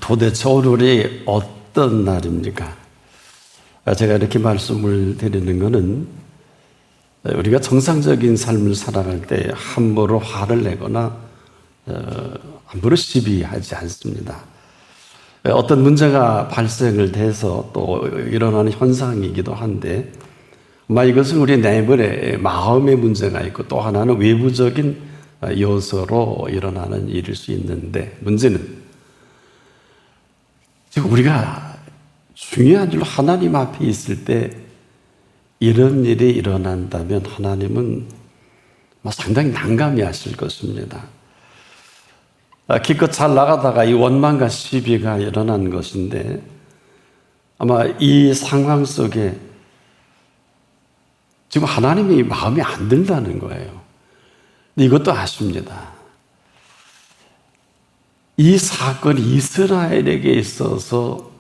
도대체 오늘이 어떤 날입니까? 제가 이렇게 말씀을 드리는 것은 우리가 정상적인 삶을 살아갈 때 함부로 화를 내거나 함부로 시비하지 않습니다. 어떤 문제가 발생을 돼서 또 일어나는 현상이기도 한데 이것은 우리 내면의 마음의 문제가 있고 또 하나는 외부적인 요소로 일어나는 일일 수 있는데 문제는 지금 우리가 중요한 일로 하나님 앞에 있을 때 이런 일이 일어난다면 하나님은 상당히 난감해 하실 것입니다. 기껏 잘 나가다가 이 원망과 시비가 일어난 것인데 아마 이 상황 속에 지금 하나님이 마음에 안 든다는 거예요. 근데 이것도 아십니다. 이 사건이 이스라엘에게 있어서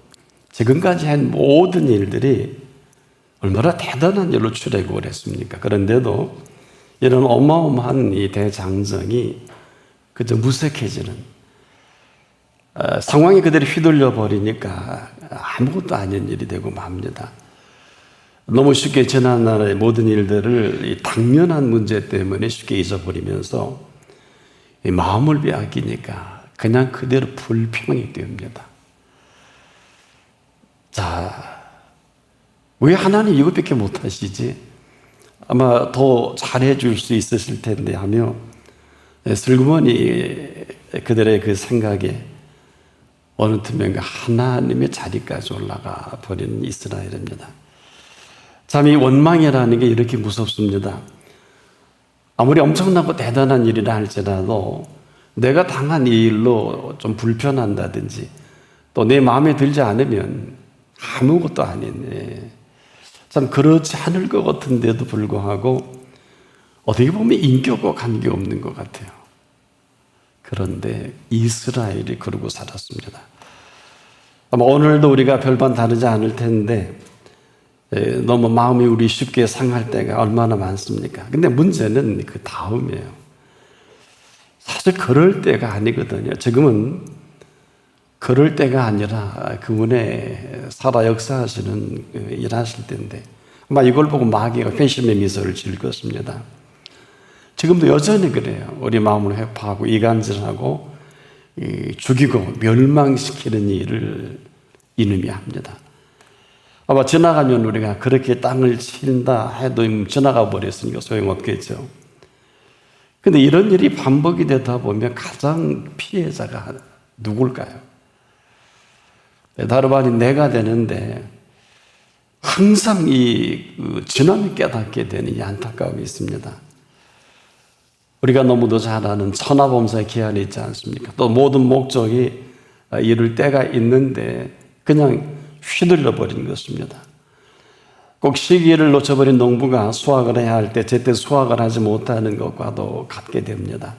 지금까지 한 모든 일들이 얼마나 대단한 일로 출애굽을 했습니까? 그런데도 이런 어마어마한 이 대장정이 그저 무색해지는 상황이 그대로 휘둘려 버리니까 아무것도 아닌 일이 되고 맙니다. 너무 쉽게 지난날의 모든 일들을 이 당면한 문제 때문에 쉽게 잊어버리면서 이 마음을 빼앗기니까 그냥 그대로 불평이 됩니다. 자, 왜 하나님 이것밖에 못하시지? 아마 더 잘해줄 수 있으실 텐데 하며 슬그머니 그들의 그 생각에 어느 틈엔가 하나님의 자리까지 올라가 버리는 이스라엘입니다. 참 이 원망이라는 게 이렇게 무섭습니다. 아무리 엄청나고 대단한 일이라 할지라도 내가 당한 이 일로 좀 불편한다든지 또 내 마음에 들지 않으면 아무것도 아닌 참 그렇지 않을 것 같은데도 불구하고 어떻게 보면 인격과 관계없는 것 같아요. 그런데 이스라엘이 그러고 살았습니다. 아마 오늘도 우리가 별반 다르지 않을 텐데 너무 마음이 우리 쉽게 상할 때가 얼마나 많습니까? 근데 문제는 그 다음이에요. 사실 그럴 때가 아니거든요. 지금은 그럴 때가 아니라 그분의 살아 역사하시는 일하실 때인데 아마 이걸 보고 마귀가 회심의 미소를 지을 것입니다. 지금도 여전히 그래요. 우리 마음을 회파하고 이간질하고 죽이고 멸망시키는 일을 이놈이 합니다. 아마 지나가면 우리가 그렇게 땅을 친다 해도 지나가 버렸으니까 소용없겠죠. 근데 이런 일이 반복이 되다 보면 가장 피해자가 누굴까요? 다름 아닌 내가 되는데 항상 이 지남이 깨닫게 되는 이 안타까움이 있습니다. 우리가 너무도 잘 아는 천하범사의 기한이 있지 않습니까? 또 모든 목적이 이룰 때가 있는데 그냥 휘둘러 버린 것입니다. 꼭 시기를 놓쳐버린 농부가 수확을 해야 할 때 제때 수확을 하지 못하는 것과도 같게 됩니다.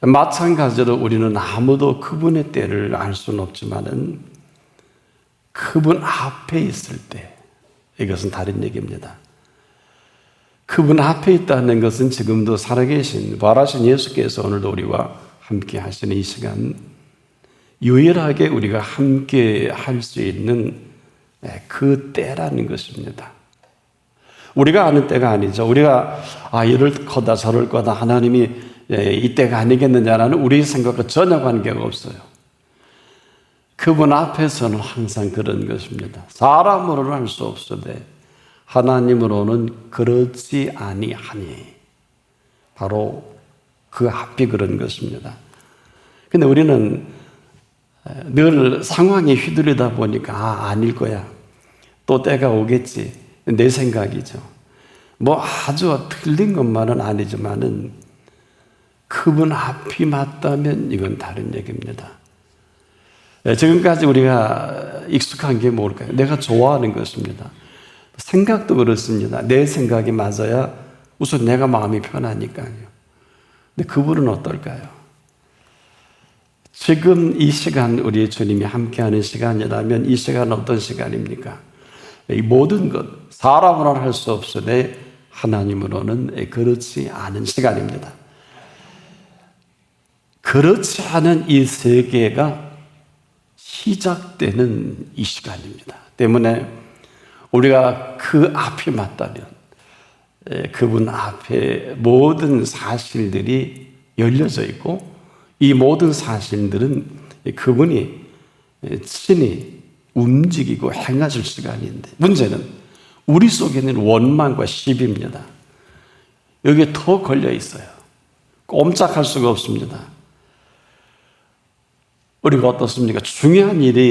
마찬가지로 우리는 아무도 그분의 때를 알 수는 없지만은 그분 앞에 있을 때 이것은 다른 얘기입니다. 그분 앞에 있다는 것은 지금도 살아계신 부활하신 예수께서 오늘도 우리와 함께 하시는 이 시간 유일하게 우리가 함께 할 수 있는 그 때라는 것입니다. 우리가 아는 때가 아니죠. 우리가 이럴 거다 저럴 거다 하나님이 이 때가 아니겠느냐라는 우리 생각과 전혀 관계가 없어요. 그분 앞에서는 항상 그런 것입니다. 사람으로는 할 수 없으되 하나님으로는 그렇지 아니하니 바로 그 앞이 그런 것입니다. 근데 우리는 늘 상황에 휘둘리다 보니까 아닐 거야. 또 때가 오겠지. 내 생각이죠. 아주 틀린 것만은 아니지만은 그분 앞이 맞다면 이건 다른 얘기입니다. 지금까지 우리가 익숙한 게 뭘까요? 내가 좋아하는 것입니다. 생각도 그렇습니다. 내 생각이 맞아야 우선 내가 마음이 편하니까요. 근데 그분은 어떨까요? 지금 이 시간 우리 주님이 함께하는 시간이라면 이 시간은 어떤 시간입니까? 이 모든 것 사람으로는 할 수 없으되 하나님으로는 그렇지 않은 시간입니다. 그렇지 않은 이 세계가 시작되는 이 시간입니다. 때문에 우리가 그 앞에 맞다면 그분 앞에 모든 사실들이 열려져 있고 이 모든 사실들은 그분이 친히 움직이고 행하실 시간인데 문제는 우리 속에는 원망과 시비입니다. 여기에 더 걸려 있어요. 꼼짝할 수가 없습니다. 우리가 어떻습니까? 중요한 일이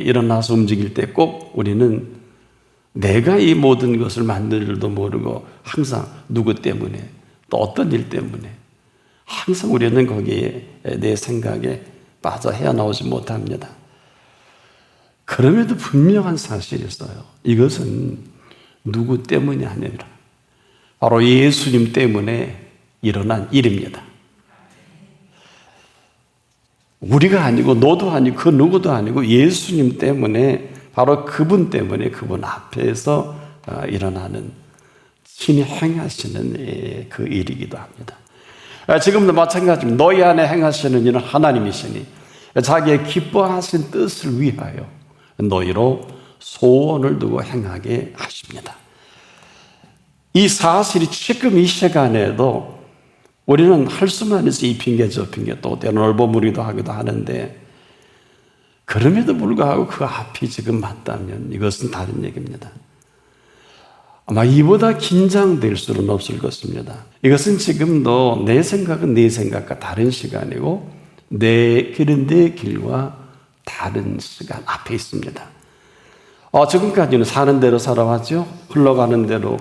일어나서 움직일 때 꼭 우리는 내가 이 모든 것을 만들 줄도 모르고 항상 누구 때문에 또 어떤 일 때문에 항상 우리는 거기에 내 생각에 빠져 헤어나오지 못합니다. 그럼에도 분명한 사실이 있어요. 이것은 누구 때문이 아니라 바로 예수님 때문에 일어난 일입니다. 우리가 아니고 너도 아니고 그 누구도 아니고 예수님 때문에 바로 그분 때문에 그분 앞에서 일어나는 신이 행하시는 그 일이기도 합니다. 지금도 마찬가지입니다. 너희 안에 행하시는 일은 하나님이시니 자기의 기뻐하신 뜻을 위하여 너희로 소원을 두고 행하게 하십니다. 이 사실이 지금 이 시간에도 우리는 할 수만 있어 이 핑계 저 핑계 또 때로는 얼버무리도 하기도 하는데 그럼에도 불구하고 그 앞이 지금 맞다면 이것은 다른 얘기입니다. 아마 이보다 긴장될 수는 없을 것입니다. 이것은 지금도 내 생각은 내 생각과 다른 시간이고 내 길은 내 길과 다른 시간 앞에 있습니다. 지금까지는 사는 대로 살아왔죠. 흘러가는 대로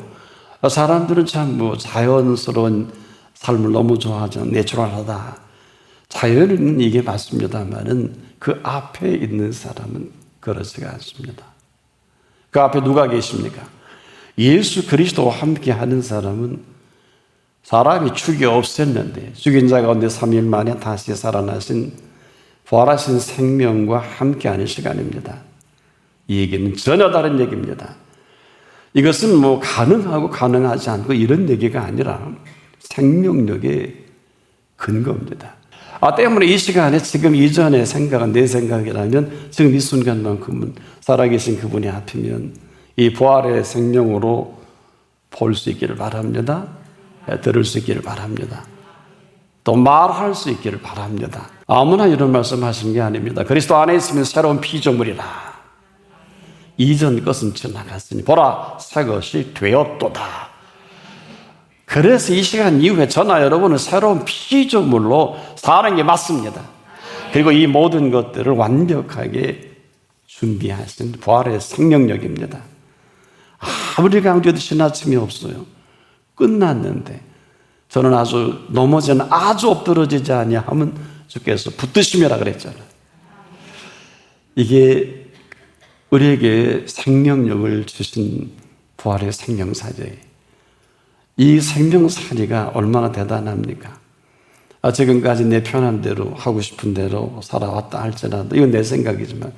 사람들은 참 자연스러운 삶을 너무 좋아하죠. 내추럴하다. 자연은 이게 맞습니다만은 그 앞에 있는 사람은 그렇지가 않습니다. 그 앞에 누가 계십니까? 예수 그리스도와 함께 하는 사람은 사람이 죽여 없앴는데 죽인 자 가운데 3일 만에 다시 살아나신 부활하신 생명과 함께하는 시간입니다. 이 얘기는 전혀 다른 얘기입니다. 이것은 가능하고 가능하지 않고 이런 얘기가 아니라 생명력의 근거입니다. 때문에 이 시간에 지금 이전의 생각은 내 생각이라면 지금 이 순간만큼은 살아계신 그분이 앞이면 이 부활의 생명으로 볼 수 있기를 바랍니다. 들을 수 있기를 바랍니다. 또 말할 수 있기를 바랍니다. 아무나 이런 말씀하시는 게 아닙니다. 그리스도 안에 있으면 새로운 피조물이라. 이전 것은 지나갔으니 보라 새 것이 되었도다. 그래서 이 시간 이후에 저나 여러분은 새로운 피조물로 사는 게 맞습니다. 그리고 이 모든 것들을 완벽하게 준비하신 부활의 생명력입니다. 아무리 강조해도 지나침이 없어요. 끝났는데 저는 아주 넘어지는 아주 엎드러지지 아니하면 주께서 붙드심이라 그랬잖아요. 이게 우리에게 생명력을 주신 부활의 생명사제예요. 이 생명사리가 얼마나 대단합니까? 지금까지 내 편한 대로 하고 싶은 대로 살아왔다 할지라도 이건 내 생각이지만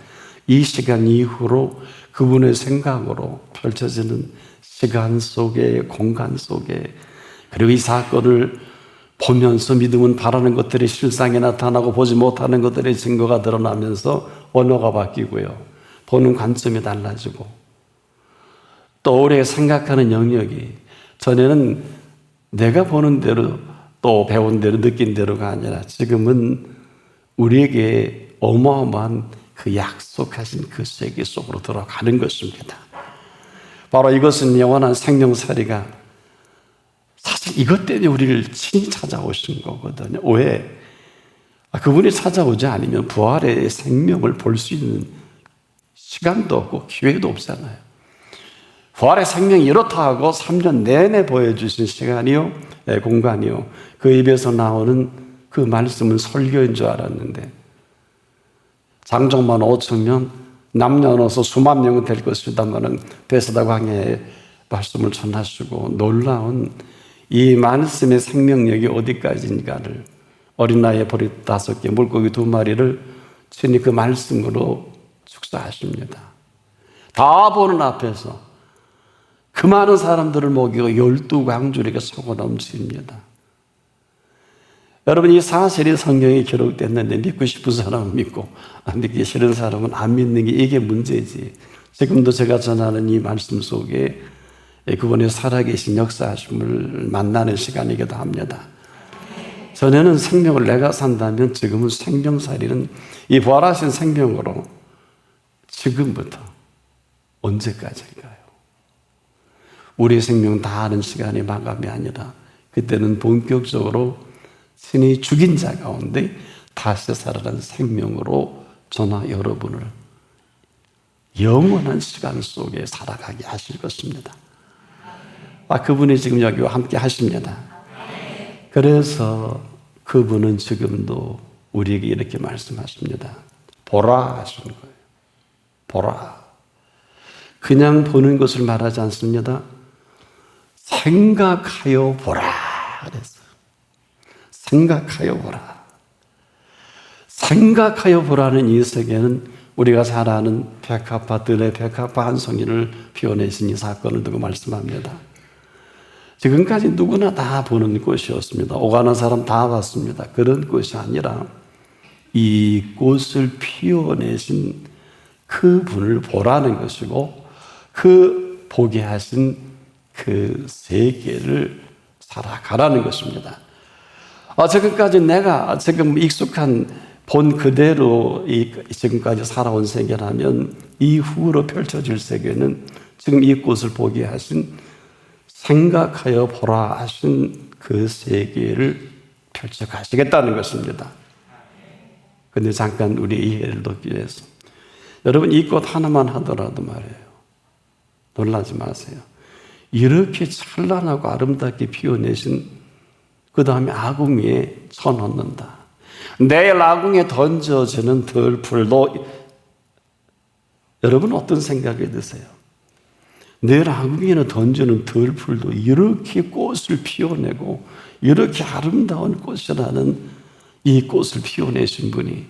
이 시간 이후로 그분의 생각으로 펼쳐지는 시간 속에 공간 속에 그리고 이 사건을 보면서 믿음은 바라는 것들이 실상에 나타나고 보지 못하는 것들의 증거가 드러나면서 언어가 바뀌고요. 보는 관점이 달라지고 또 우리가 생각하는 영역이 전에는 내가 보는 대로 또 배운 대로 느낀 대로가 아니라 지금은 우리에게 어마어마한 그 약속하신 그 세계 속으로 들어가는 것입니다. 바로 이것은 영원한 생명사리가 사실 이것 때문에 우리를 친히 찾아오신 거거든요. 왜? 그분이 찾아오지 않으면 부활의 생명을 볼 수 있는 시간도 없고 기회도 없잖아요. 부활의 생명이 이렇다 하고 3년 내내 보여주신 시간이요, 공간이요. 그 입에서 나오는 그 말씀은 설교인 줄 알았는데 장정만 5천명, 남녀노소 수만 명은 될 것이다마는 베스다 광야에 말씀을 전하시고 놀라운 이 말씀의 생명력이 어디까지인가를 어린 나이에 보리 5개, 물고기 2마리를 친히 그 말씀으로 축사하십니다. 다 보는 앞에서 그 많은 사람들을 먹이고 12광주리가 솟아 넘칩니다. 여러분, 이 사실이 성경에 기록됐는데 믿고 싶은 사람은 믿고 안 믿기 싫은 사람은 안 믿는 게 이게 문제지. 지금도 제가 전하는 이 말씀 속에 그분의 살아계신 역사하심을 만나는 시간이기도 합니다. 전에는 생명을 내가 산다면 지금은 생명살이는 이 부활하신 생명으로 지금부터 언제까지일까요? 우리의 생명 다 하는 시간이 마감이 아니라 그때는 본격적으로 신이 죽인 자 가운데 다시 살아난 생명으로 저나 여러분을 영원한 시간 속에 살아가게 하실 것입니다. 그분이 지금 여기와 함께 하십니다. 그래서 그분은 지금도 우리에게 이렇게 말씀하십니다. 보라 하시는 거예요. 보라. 그냥 보는 것을 말하지 않습니다. 생각하여 보라 그랬어요. 생각하여 보라. 생각하여 보라는 이 세계는 우리가 잘 아는 백합화들의 백합화 한 송이를 피워내신 이 사건을 두고 말씀합니다. 지금까지 누구나 다 보는 꽃이었습니다. 오가는 사람 다 봤습니다. 그런 꽃이 아니라 이 꽃을 피워내신 그분을 보라는 것이고 그 보게 하신 그 세계를 살아가라는 것입니다. 지금까지 내가 지금 익숙한 본 그대로 지금까지 살아온 세계라면 이후로 펼쳐질 세계는 지금 이 꽃을 보게 하신 생각하여 보라 하신 그 세계를 펼쳐 가시겠다는 것입니다. 근데 잠깐 우리 이해를 돕기 위해서 여러분 이 꽃 하나만 하더라도 말이에요. 놀라지 마세요. 이렇게 찬란하고 아름답게 피워내신 그 다음에 아궁이에 쳐넣는다. 내일 아궁이에 던져지는 들풀도 여러분 어떤 생각이 드세요? 내일 아궁이에 던지는 들풀도 이렇게 꽃을 피워내고 이렇게 아름다운 꽃이라는 이 꽃을 피워내신 분이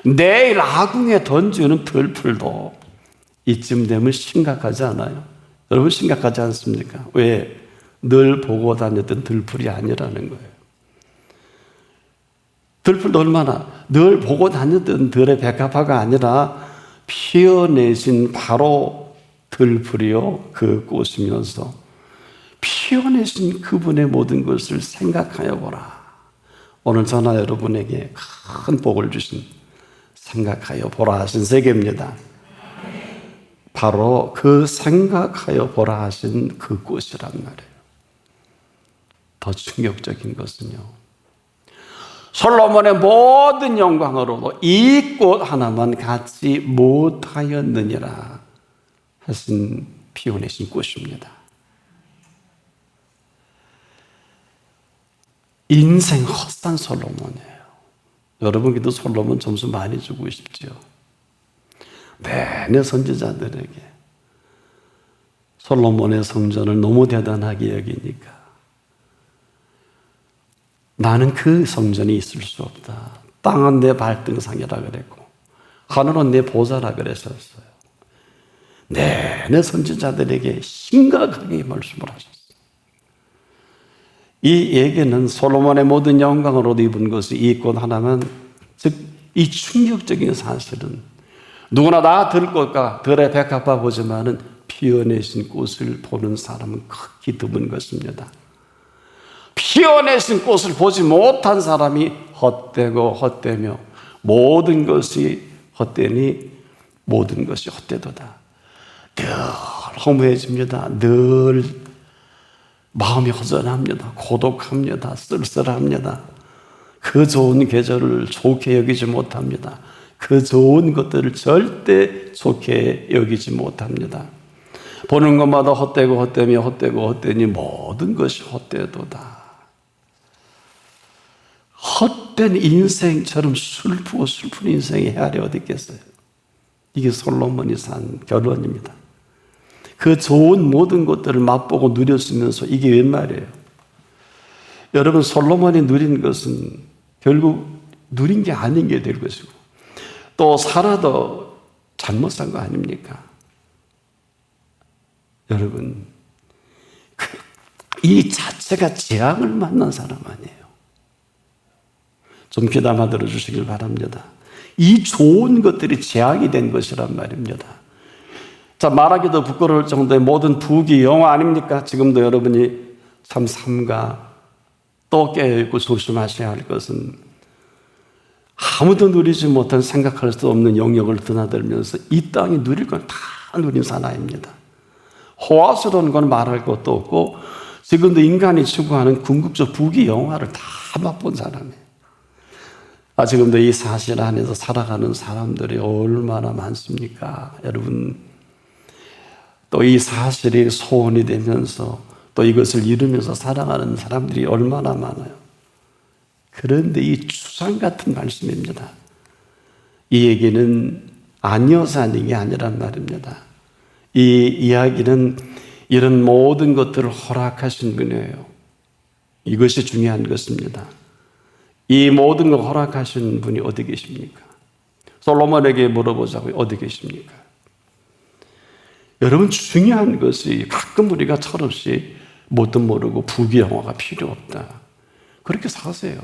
내일 아궁이에 던지는 들풀도 이쯤 되면 심각하지 않아요? 여러분 심각하지 않습니까? 왜? 늘 보고 다녔던 들풀이 아니라는 거예요. 들풀도 얼마나 늘 보고 다녔던 들의 백합화가 아니라 피어내신 바로 들풀이요 그 꽃이면서 피어내신 그분의 모든 것을 생각하여 보라. 오늘 저나 여러분에게 큰 복을 주신 생각하여 보라 하신 세계입니다. 바로 그 생각하여 보라 하신 그 꽃이란 말이에요. 더 충격적인 것은요, 솔로몬의 모든 영광으로도 이 꽃 하나만 갖지 못하였느니라 하신 피워내신 꽃입니다. 인생 헛산 솔로몬이에요. 여러분께도 솔로몬 점수 많이 주고 싶죠. 내내 선지자들에게 솔로몬의 성전을 너무 대단하게 여기니까 나는 그 성전이 있을 수 없다. 땅은 내 발등상이라 그랬고 하늘은 내 보좌라 그랬었어요. 내내 선지자들에게 심각하게 말씀을 하셨어요. 이 얘기는 솔로몬의 모든 영광으로도 입은 것이 이 꽃 하나만, 즉 이 충격적인 사실은 누구나 다 들꽃과 들의 백합화 보지만은 피어내신 꽃을 보는 사람은 극히 드문 것입니다. 피어내신 꽃을 보지 못한 사람이 헛되고 헛되며 모든 것이 헛되니 모든 것이 헛되도다. 늘 허무해집니다. 늘 마음이 허전합니다. 고독합니다. 쓸쓸합니다. 그 좋은 계절을 좋게 여기지 못합니다. 그 좋은 것들을 절대 좋게 여기지 못합니다. 보는 것마다 헛되고 헛되며 헛되고 헛되니 모든 것이 헛되도다. 헛된 인생처럼 슬프고 슬픈 인생의 헤아리 어디 있겠어요? 이게 솔로몬이 산 결론입니다. 그 좋은 모든 것들을 맛보고 누렸으면서 이게 웬 말이에요? 여러분 솔로몬이 누린 것은 결국 누린 게 아닌 게 될 것이고 또 살아도 잘못 산 거 아닙니까? 여러분 이 자체가 재앙을 만난 사람 아니에요. 좀 귀담아 들어주시길 바랍니다. 이 좋은 것들이 제약이 된 것이란 말입니다. 자, 말하기도 부끄러울 정도의 모든 부귀 영화 아닙니까? 지금도 여러분이 참 삼가 또 깨어있고 조심하셔야 할 것은 아무도 누리지 못한 생각할 수 없는 영역을 드나들면서 이 땅이 누릴 건 다 누린 사나이입니다. 호화스러운 건 말할 것도 없고 지금도 인간이 추구하는 궁극적 부귀 영화를 다 맛본 사람이에요. 지금도 이 사실 안에서 살아가는 사람들이 얼마나 많습니까? 여러분, 또 이 사실이 소원이 되면서 또 이것을 이루면서 살아가는 사람들이 얼마나 많아요. 그런데 이 추상 같은 말씀입니다. 이 얘기는 아니어서 하는 게 아니란 말입니다. 이 이야기는 이런 모든 것들을 허락하신 분이에요. 이것이 중요한 것입니다. 이 모든 걸 허락하신 분이 어디 계십니까? 솔로몬에게 물어보자고요. 어디 계십니까? 여러분, 중요한 것이 가끔 우리가 철없이 뭣도 모르고 부귀영화가 필요 없다. 그렇게 사세요.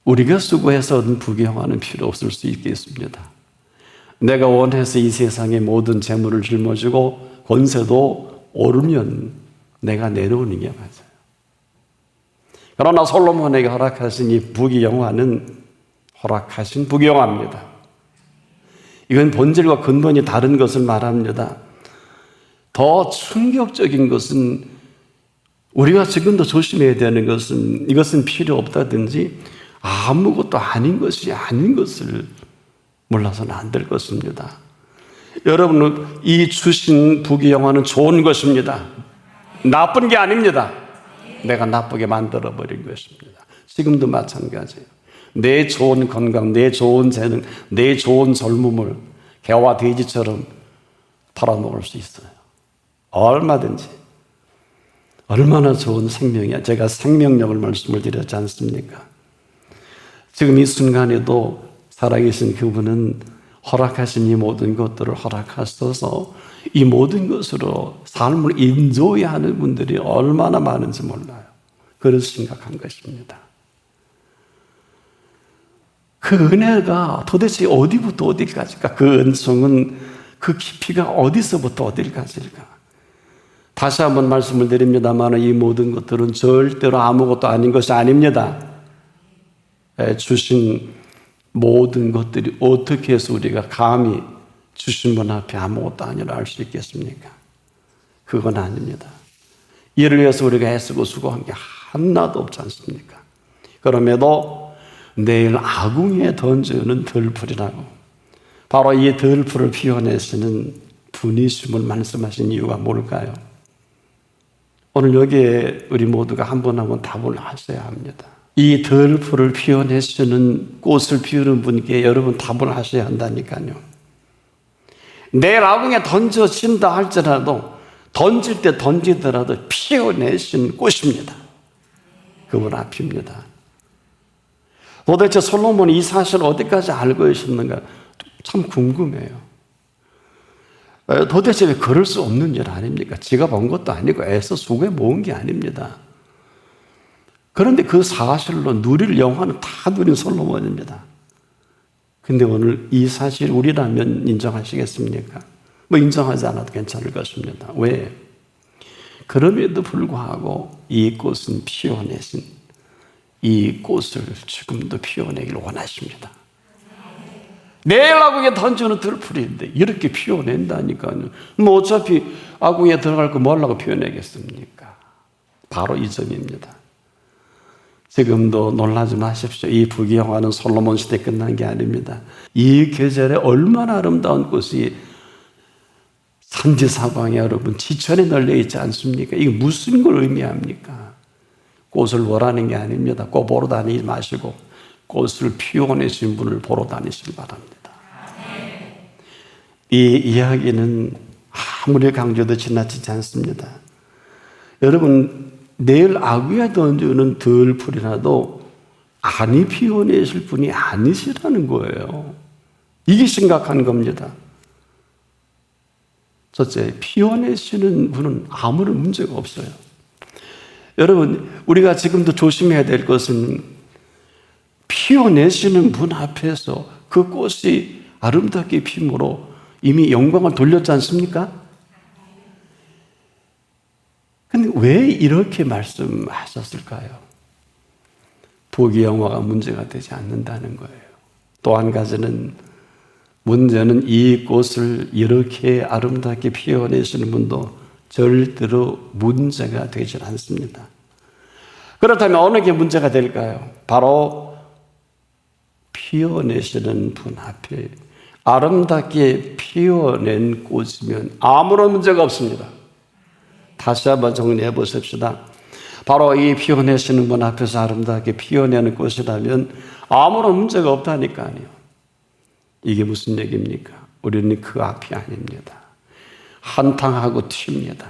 우리가 수고해서 얻은 부귀영화는 필요 없을 수 있겠습니다. 내가 원해서 이 세상에 모든 재물을 짊어지고 권세도 오르면 내가 내려오는 게 맞아요. 그러나 솔로몬에게 허락하신 이 부귀영화는 허락하신 부귀영화입니다. 이건 본질과 근본이 다른 것을 말합니다. 더 충격적인 것은 우리가 지금도 조심해야 되는 것은 이것은 필요 없다든지 아무것도 아닌 것이 아닌 것을 몰라서는 안 될 것입니다. 여러분, 이 주신 부귀영화는 좋은 것입니다. 나쁜 게 아닙니다. 내가 나쁘게 만들어버린 것입니다. 지금도 마찬가지예요. 내 좋은 건강, 내 좋은 재능, 내 좋은 젊음을 개와 돼지처럼 털어먹을 수 있어요. 얼마든지. 얼마나 좋은 생명이야. 제가 생명력을 말씀을 드렸지 않습니까? 지금 이 순간에도 살아계신 그분은 허락하신 이 모든 것들을 허락하셔서 이 모든 것으로 삶을 인조해야 하는 분들이 얼마나 많은지 몰라요. 그래서 심각한 것입니다. 그 은혜가 도대체 어디부터 어디까지일까? 그 은총은 그 깊이가 어디서부터 어디까지일까? 다시 한번 말씀을 드립니다만 이 모든 것들은 절대로 아무것도 아닌 것이 아닙니다. 주신 모든 것들이 어떻게 해서 우리가 감히 주신 분 앞에 아무것도 아니라 알 수 있겠습니까? 그건 아닙니다. 이를 위해서 우리가 애쓰고 수고한 게 하나도 없지 않습니까? 그럼에도 내일 아궁이에 던져는 들풀이라고 바로 이 들풀을 피워내시는 분이심을 말씀하신 이유가 뭘까요? 오늘 여기에 우리 모두가 한 번 한 번 답을 하셔야 합니다. 이 들풀을 피워내시는 꽃을 피우는 분께 여러분 답을 하셔야 한다니까요. 내일 아궁이에 던져진다 할지라도 던질 때 던지더라도 피워내신 꽃입니다. 그분 앞입니다. 도대체 솔로몬이 이 사실을 어디까지 알고 있었는가 참 궁금해요. 도대체 왜 그럴 수 없는 일 아닙니까? 지가 본 것도 아니고 애써 수고해 모은 게 아닙니다. 그런데 그 사실로 누릴 영화는 다 누린 솔로몬입니다. 근데 오늘 이 사실 우리라면 인정하시겠습니까? 뭐 인정하지 않아도 괜찮을 것입니다. 왜? 그럼에도 불구하고 이 꽃은 피워내신 이 꽃을 지금도 피워내길 원하십니다. 내일 아궁이에 던져는 들풀인데 이렇게 피워낸다니까요. 뭐 어차피 아궁이에 들어갈 거 뭐 하려고 피워내겠습니까? 바로 이 점입니다. 지금도 놀라지 마십시오. 이 부귀영화는 솔로몬 시대 끝난 게 아닙니다. 이 계절에 얼마나 아름다운 꽃이 산지사방에 여러분 지천에 널려 있지 않습니까? 이게 무슨 걸 의미합니까? 꽃을 보라는 게 아닙니다. 꽃 보러 다니지 마시고 꽃을 피워내신 분을 보러 다니시기 바랍니다. 이 이야기는 아무리 강조도 지나치지 않습니다. 여러분, 내일 아궁이에 던지는 들풀이라도 안이 피워내실 분이 아니시라는 거예요. 이게 심각한 겁니다. 첫째, 피워내시는 분은 아무런 문제가 없어요. 여러분, 우리가 지금도 조심해야 될 것은 피워내시는 분 앞에서 그 꽃이 아름답게 피므로 이미 영광을 돌렸지 않습니까? 근데 왜 이렇게 말씀하셨을까요? 부귀영화가 문제가 되지 않는다는 거예요. 또 한 가지는 문제는 이 꽃을 이렇게 아름답게 피워내시는 분도 절대로 문제가 되지 않습니다. 그렇다면 어느 게 문제가 될까요? 바로 피워내시는 분 앞에 아름답게 피워낸 꽃이면 아무런 문제가 없습니다. 다시 한번 정리해 보십시다. 바로 이 피워내시는 분 앞에서 아름답게 피워내는 꽃이라면 아무런 문제가 없다니까요. 이게 무슨 얘기입니까? 우리는 그 앞이 아닙니다. 한탕하고 튑니다.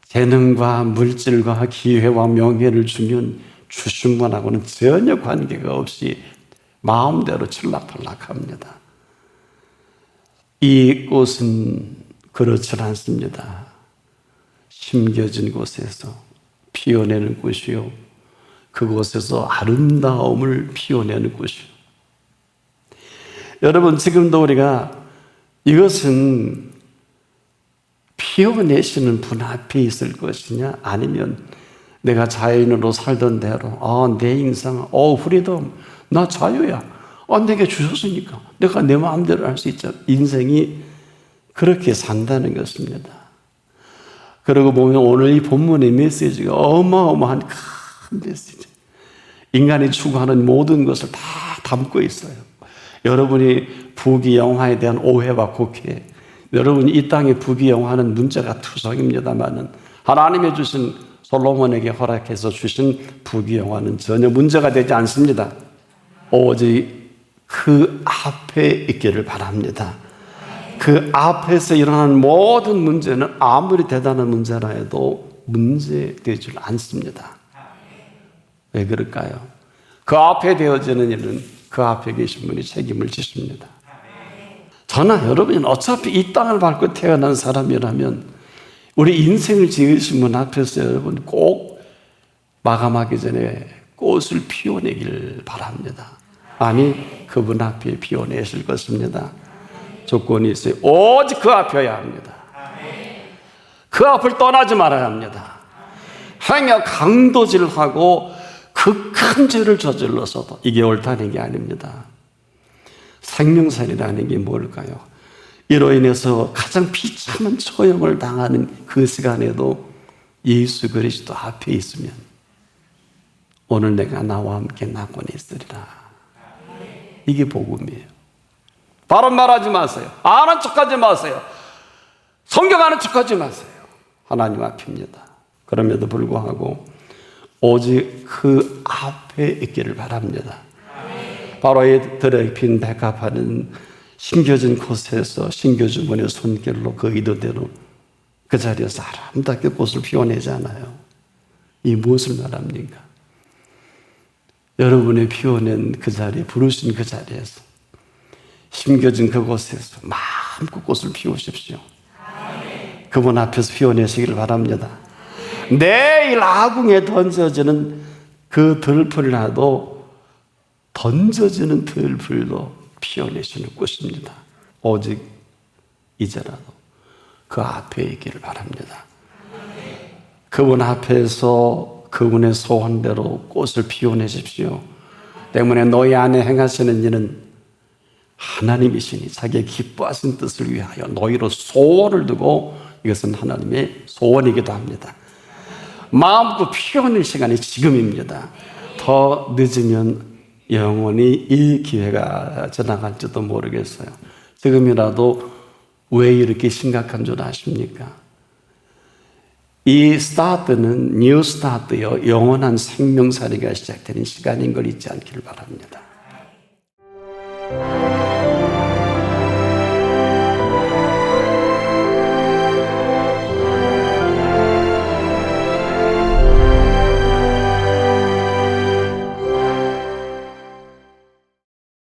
재능과 물질과 기회와 명예를 주면 주신 분하고는 전혀 관계가 없이 마음대로 칠락팔락합니다. 이 꽃은 그렇지 않습니다. 심겨진 곳에서 피워내는 꽃이요, 그곳에서 아름다움을 피워내는 꽃이요. 여러분, 지금도 우리가 이것은 피워내시는 분 앞에 있을 것이냐, 아니면 내가 자연으로 살던 대로 내 인생, 프리덤, 나 자유야, 내게 주셨으니까 내가 내 마음대로 할 수 있죠. 인생이 그렇게 산다는 것입니다. 그러고 보면 오늘 이 본문의 메시지가 어마어마한 큰 메시지, 인간이 추구하는 모든 것을 다 담고 있어요. 여러분이 부귀영화에 대한 오해와 곡해, 여러분이 이 땅의 부귀영화는 문제가 투성입니다만은 하나님이 주신, 솔로몬에게 허락해서 주신 부귀영화는 전혀 문제가 되지 않습니다. 오직 그 앞에 있기를 바랍니다. 그 앞에서 일어나는 모든 문제는 아무리 대단한 문제라 해도 문제되지 않습니다. 왜 그럴까요? 그 앞에 되어지는 일은 그 앞에 계신 분이 책임을 지십니다. 저나 여러분은 어차피 이 땅을 밟고 태어난 사람이라면 우리 인생을 지으신 분 앞에서 여러분 꼭 마감하기 전에 꽃을 피워내길 바랍니다. 아니, 그분 앞에 피워내실 것입니다. 조건이 있어요. 오직 그 앞이어야 합니다. 그 앞을 떠나지 말아야 합니다. 행여 강도질하고 극한 죄를 저질러서도 이게 옳다는 게 아닙니다. 생명살이라는 게 뭘까요? 이로 인해서 가장 비참한 처형을 당하는 그 시간에도 예수 그리스도 앞에 있으면 오늘 내가 나와 함께 낙원에 있으리라. 이게 복음이에요. 바른 말하지 마세요. 아는 척하지 마세요. 성경 아는 척하지 마세요. 하나님 앞입니다. 그럼에도 불구하고 오직 그 앞에 있기를 바랍니다. 바로 이 드레핀 백합화는 심겨진 곳에서 심겨주분의 손길로 그 의도대로 그 자리에서 아름답게 꽃을 피워내잖아요. 이 무엇을 말합니까? 여러분의 피워낸 그 자리에, 부르신 그 자리에서, 심겨진 그곳에서 마음껏 꽃을 피우십시오. 그분 앞에서 피워내시기를 바랍니다. 내일 아궁에 던져지는 그 들풀이라도, 던져지는 들풀도 피워내시는 꽃입니다. 오직 이제라도 그 앞에 있기를 바랍니다. 그분 앞에서 그분의 소원대로 꽃을 피워내십시오. 때문에 너희 안에 행하시는 일은 하나님이시니 자기의 기뻐하신 뜻을 위하여 너희로 소원을 두고, 이것은 하나님의 소원이기도 합니다. 마음껏 피워낼 시간이 지금입니다. 더 늦으면 영원히 이 기회가 지나갈지도 모르겠어요. 지금이라도 왜 이렇게 심각한 줄 아십니까? 이 스타트는 뉴 스타트요, 영원한 생명살이가 시작되는 시간인 걸 잊지 않기를 바랍니다.